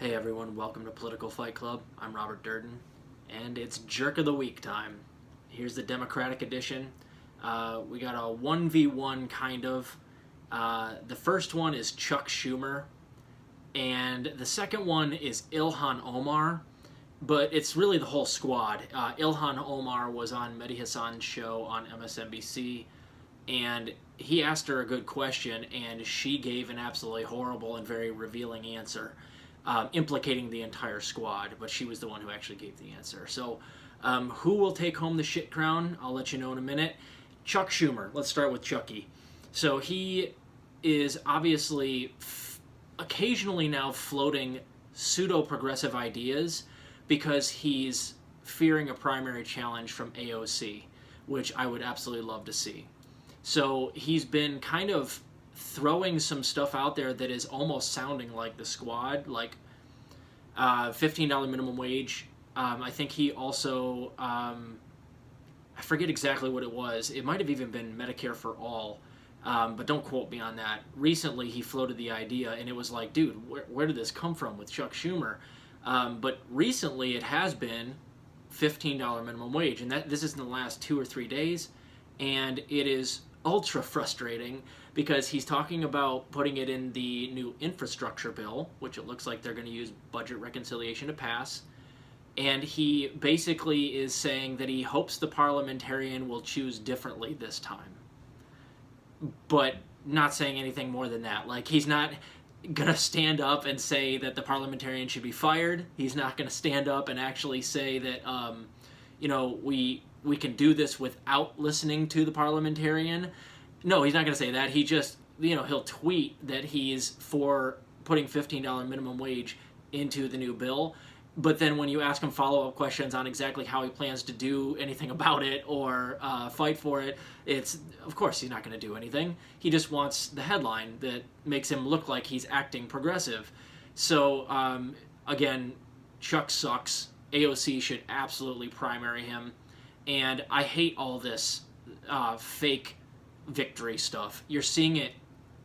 Hey everyone, welcome to Political Fight Club. I'm Robert Durden, and it's Jerk of the Week time. Here's the Democratic edition. We got a 1v1 kind of. The first one is Chuck Schumer, and the second one is Ilhan Omar, but it's really the whole squad. Ilhan Omar was on Medhi Hassan's show on MSNBC, and he asked her a good question, and she gave an absolutely horrible and very revealing answer. Implicating the entire squad, but she was the one who actually gave the answer. So, who will take home the shit crown? I'll let you know in a minute. Chuck Schumer. Let's start with Chucky. So he is obviously occasionally now floating pseudo-progressive ideas because he's fearing a primary challenge from AOC, which I would absolutely love to see. So he's been kind of throwing some stuff out there that is almost sounding like the squad, like $15 minimum wage. I think he also, I forget exactly what it was. It might have even been Medicare for all, but don't quote me on that. Recently, he floated the idea, and it was like, dude, where did this come from with Chuck Schumer? But recently, it has been $15 minimum wage, and this is in the last 2 or 3 days, and it is ultra frustrating because he's talking about putting it in the new infrastructure bill, which it looks like they're going to use budget reconciliation to pass. And he basically is saying that he hopes the Parlaimentarian will choose differently this time. But not saying anything more than that. Like, he's not going to stand up and say that the Parlaimentarian should be fired. He's not going to stand up and actually say that, we can do this without listening to the Parlaimentarian. No, he's not going to say that. He just, he'll tweet that he's for putting $15 minimum wage into the new bill. But then when you ask him follow-up questions on exactly how he plans to do anything about it or fight for it, of course he's not going to do anything. He just wants the headline that makes him look like he's acting progressive. So, again, Chuck sucks. AOC should absolutely primary him. And I hate all this fake victory stuff. You're seeing it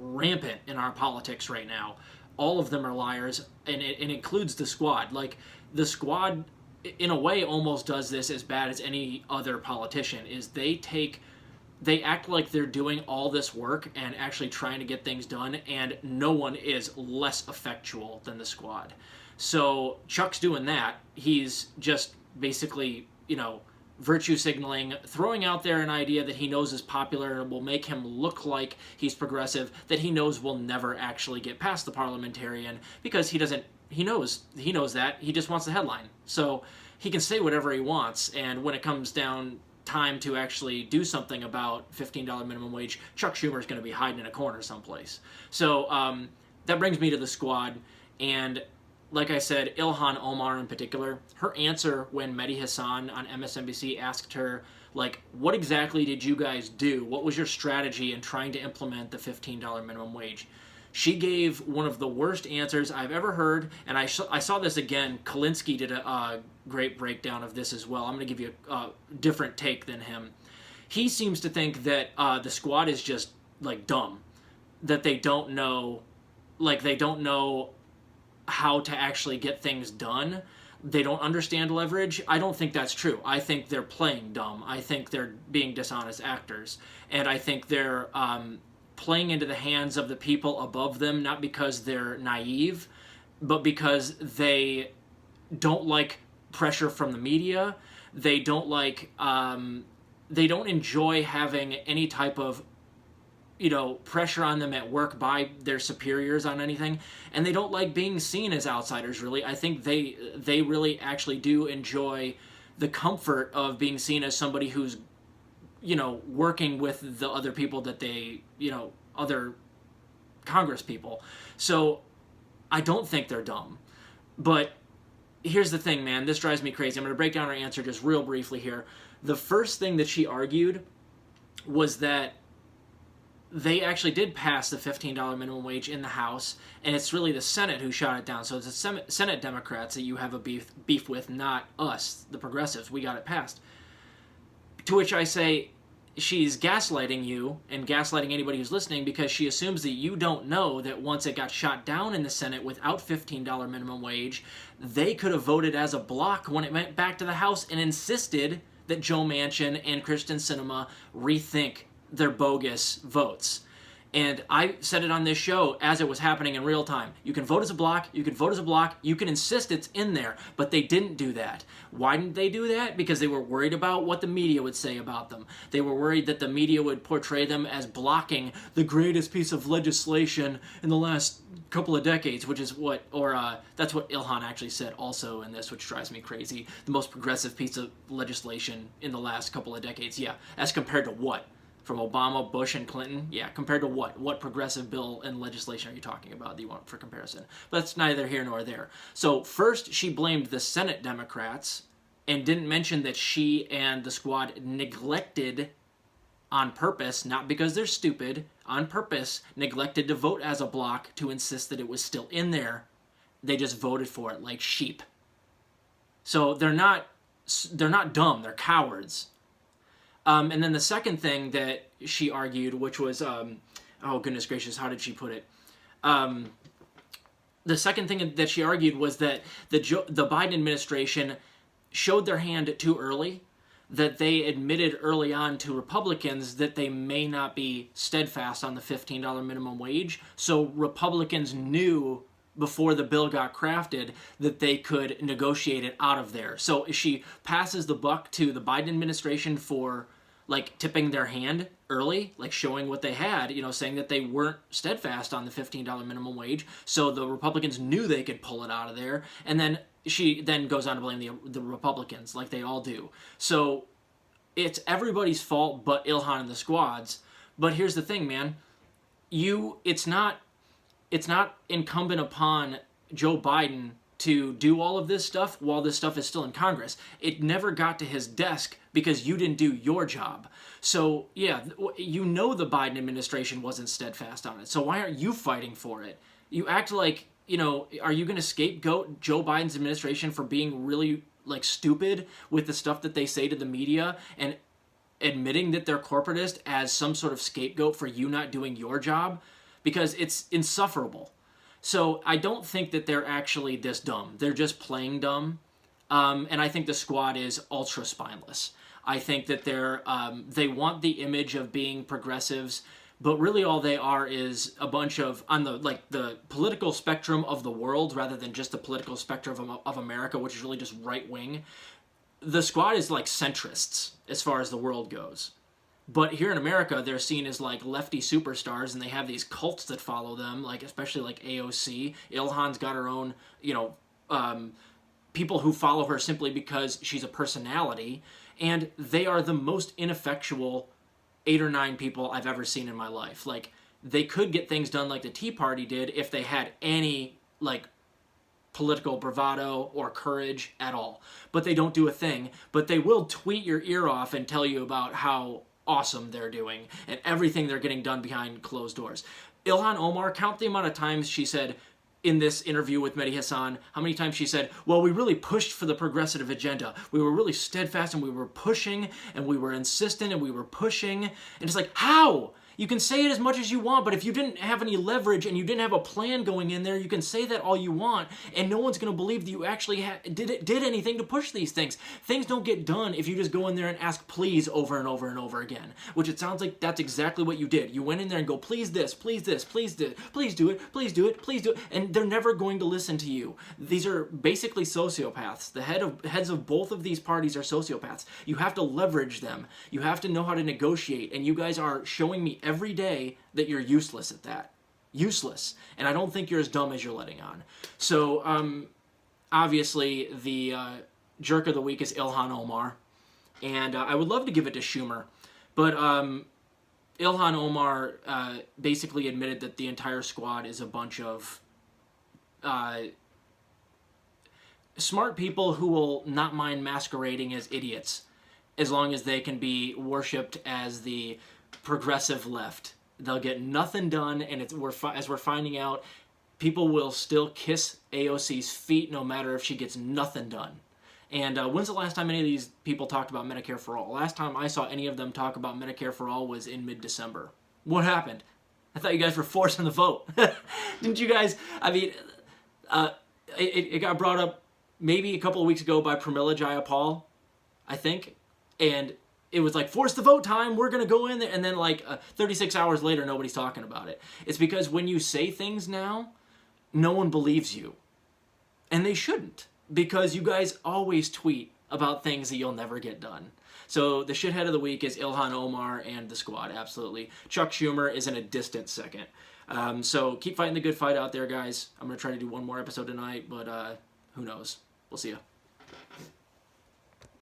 rampant in our politics right now. All of them are liars, and it includes the squad. Like, the squad, in a way, almost does this as bad as any other politician, is they act like they're doing all this work and actually trying to get things done, and no one is less effectual than the squad. So Chuck's doing that. He's just basically, virtue signaling, throwing out there an idea that he knows is popular and will make him look like he's progressive, that he knows will never actually get past the Parlamentarian because he knows that. He just wants the headline. So he can say whatever he wants, and when it comes down time to actually do something about $15 minimum wage, Chuck Schumer is going to be hiding in a corner someplace. So that brings me to the squad, and like I said, Ilhan Omar in particular, her answer when Medhi Hassan on MSNBC asked her, what exactly did you guys do? What was your strategy in trying to implement the $15 minimum wage? She gave one of the worst answers I've ever heard, and I saw this again. Kalinsky did a great breakdown of this as well. I'm going to give you a different take than him. He seems to think that the squad is just, dumb. That they don't know how to actually get things done. They don't understand leverage. I don't think that's true. I think they're playing dumb. I think they're being dishonest actors. And I think they're playing into the hands of the people above them, not because they're naive, but because they don't like pressure from the media. They don't enjoy having any type of pressure on them at work by their superiors on anything, and they don't like being seen as outsiders, really. I think they really actually do enjoy the comfort of being seen as somebody who's, working with the other people that they, other Congress people. So I don't think they're dumb. But here's the thing, man. This drives me crazy. I'm going to break down her answer just real briefly here. The first thing that she argued was that they actually did pass the $15 minimum wage in the House, and it's really the Senate who shot it down. So it's the Senate Democrats that you have a beef with, not us, the progressives. We got it passed. To which I say, she's gaslighting you and gaslighting anybody who's listening because she assumes that you don't know that once it got shot down in the Senate without $15 minimum wage, they could have voted as a block when it went back to the House and insisted that Joe Manchin and Kristen Sinema rethink their bogus votes. And I said it on this show as it was happening in real time. You can vote as a block, you can vote as a block, you can insist it's in there, but they didn't do that. Why didn't they do that? Because they were worried about what the media would say about them. They were worried that the media would portray them as blocking the greatest piece of legislation in the last couple of decades, which is what, that's what Ilhan actually said also in this, which drives me crazy. The most progressive piece of legislation in the last couple of decades. Yeah, as compared to what? From Obama, Bush, and Clinton? Yeah, compared to what? What progressive bill and legislation are you talking about that you want for comparison? But that's neither here nor there. So first, she blamed the Senate Democrats and didn't mention that she and the squad neglected on purpose, not because they're stupid, on purpose, neglected to vote as a block to insist that it was still in there. They just voted for it like sheep. So they're not dumb, they're cowards. And then the second thing that she argued, which was, oh goodness gracious, how did she put it? The second thing that she argued was that the Biden administration showed their hand too early, that they admitted early on to Republicans that they may not be steadfast on the $15 minimum wage. So Republicans knew before the bill got crafted that they could negotiate it out of there. So she passes the buck to the Biden administration for like tipping their hand early, like showing what they had, saying that they weren't steadfast on the $15 minimum wage. So the Republicans knew they could pull it out of there. And then she then goes on to blame the Republicans like they all do. So it's everybody's fault but Ilhan and the squads. But here's the thing, man. It's not incumbent upon Joe Biden to do all of this stuff while this stuff is still in Congress. It never got to his desk because you didn't do your job. So, yeah, the Biden administration wasn't steadfast on it. So why aren't you fighting for it? You act like, are you going to scapegoat Joe Biden's administration for being really, stupid with the stuff that they say to the media and admitting that they're corporatist as some sort of scapegoat for you not doing your job? Because it's insufferable. So I don't think that they're actually this dumb. They're just playing dumb. And I think the squad is ultra spineless. I think that they want the image of being progressives, but really all they are is a bunch of, on the political spectrum of the world rather than just the political spectrum of America, which is really just right wing. The squad is like centrists as far as the world goes. But here in America, they're seen as like lefty superstars, and they have these cults that follow them, especially like AOC. Ilhan's got her own, people who follow her simply because she's a personality, and they are the most ineffectual 8 or 9 people I've ever seen in my life. They could get things done like the Tea Party did if they had any political bravado or courage at all. But they don't do a thing. But they will tweet your ear off and tell you about how awesome they're doing and everything they're getting done behind closed doors. Ilhan Omar, count the amount of times she said in this interview with Medhi Hassan, how many times she said, well, we really pushed for the progressive agenda. We were really steadfast and we were pushing and we were insistent and we were pushing. And it's like, how? You can say it as much as you want, but if you didn't have any leverage and you didn't have a plan going in there, you can say that all you want, and no one's going to believe that you actually did anything to push these things. Things don't get done if you just go in there and ask please over and over and over again, which it sounds like that's exactly what you did. You went in there and go, please this, please this, please this, please do it, please do it, please do it, and they're never going to listen to you. These are basically sociopaths. The heads of both of these parties are sociopaths. You have to leverage them. You have to know how to negotiate, and you guys are showing me every day that you're useless at that. Useless. And I don't think you're as dumb as you're letting on. So, obviously, the jerk of the week is Ilhan Omar. And I would love to give it to Schumer. But Ilhan Omar basically admitted that the entire squad is a bunch of smart people who will not mind masquerading as idiots as long as they can be worshipped as the progressive left. They'll get nothing done, and as we're finding out, people will still kiss AOC's feet no matter if she gets nothing done. And when's the last time any of these people talked about Medicare for All? Last time I saw any of them talk about Medicare for All was in mid-December. What happened? I thought you guys were forcing the vote. Didn't you guys? I mean, it got brought up maybe a couple of weeks ago by Pramila Jayapal, I think. And it was like, force the vote time, we're going to go in there. And then 36 hours later, nobody's talking about it. It's because when you say things now, no one believes you. And they shouldn't. Because you guys always tweet about things that you'll never get done. So the shithead of the week is Ilhan Omar and the squad, absolutely. Chuck Schumer is in a distant second. So keep fighting the good fight out there, guys. I'm going to try to do one more episode tonight, but who knows? We'll see ya.